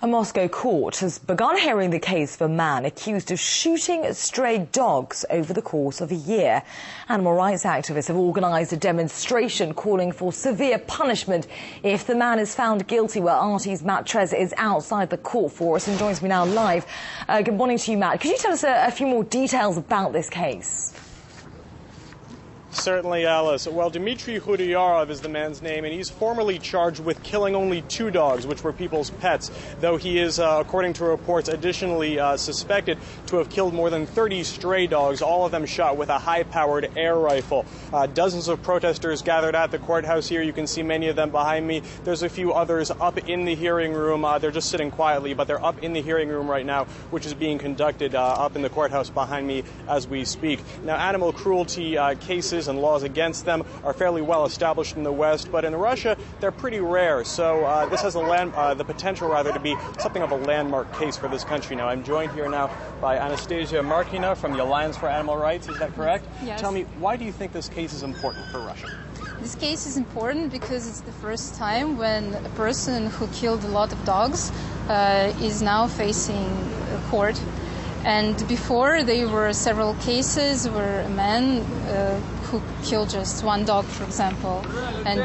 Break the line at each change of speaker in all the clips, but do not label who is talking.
A Moscow court has begun hearing the case of a man accused of shooting stray dogs over the course of a year. Animal rights activists have organised a demonstration calling for severe punishment if the man is found guilty. Well, RT's Matt Trezor is outside the court for us and joins me now live. Good morning to you, Matt. Could you tell us a few more details about this case?
Certainly, Alice. Well, Dmitry Khudyarov is the man's name, and he's formally charged with killing only 2 dogs, which were people's pets, though he is, according to reports, additionally suspected to have killed more than 30 stray dogs, all of them shot with a high-powered air rifle. Dozens of protesters gathered at the courthouse here. You can see many of them behind me. There's a few others up in the hearing room. They're just sitting quietly, but they're up in the hearing room right now, which is being conducted up in the courthouse behind me as we speak. Now, animal cruelty cases and laws against them are fairly well established in the West, but in Russia they're pretty rare. So this has the potential to be something of a landmark case for this country. Now, I'm joined here now by Anastasia Markina from the Alliance for Animal Rights. Is that correct?
Yes.
Tell me, why do you think this case is important for Russia?
This case is important because it's the first time when a person who killed a lot of dogs is now facing a court. And before, there were several cases where a man who killed just 1 dog, for example, and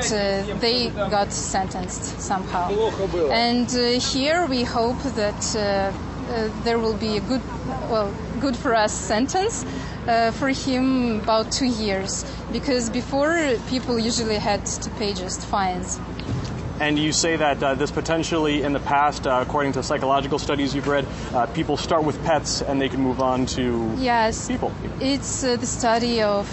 they got sentenced somehow. And here we hope that there will be a good for us sentence for him, about 2 years, because before people usually had to pay just fines.
And you say that this potentially, in the past, according to psychological studies you've read, people start with pets and they can move on to people.
It's the study of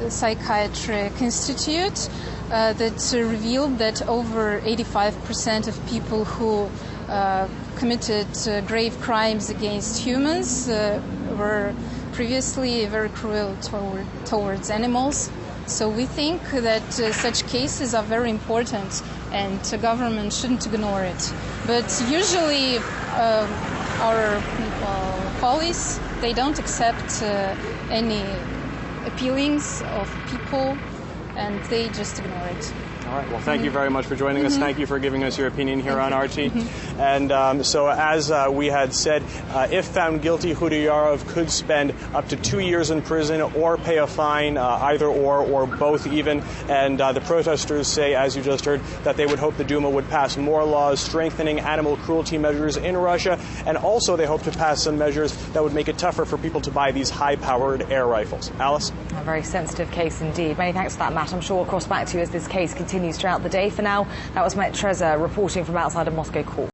Psychiatric Institute that revealed that over 85% of people who committed grave crimes against humans were previously very cruel towards animals. So we think that such cases are very important and the government shouldn't ignore it. But usually our police, they don't accept any appealings of people and they just ignore it.
All right. Well, thank you very much for joining us. Thank you for giving us your opinion here on RT. And so as we had said, if found guilty, Khudyarov could spend up to 2 years in prison or pay a fine, either or both even. And the protesters say, as you just heard, that they would hope the Duma would pass more laws strengthening animal cruelty measures in Russia. And also they hope to pass some measures that would make it tougher for people to buy these high-powered air rifles. Alice?
A very sensitive case indeed. Many thanks for that, Matt. I'm sure we'll cross back to you as this case continues throughout the day. For now, that was Matt Trezor reporting from outside a Moscow court.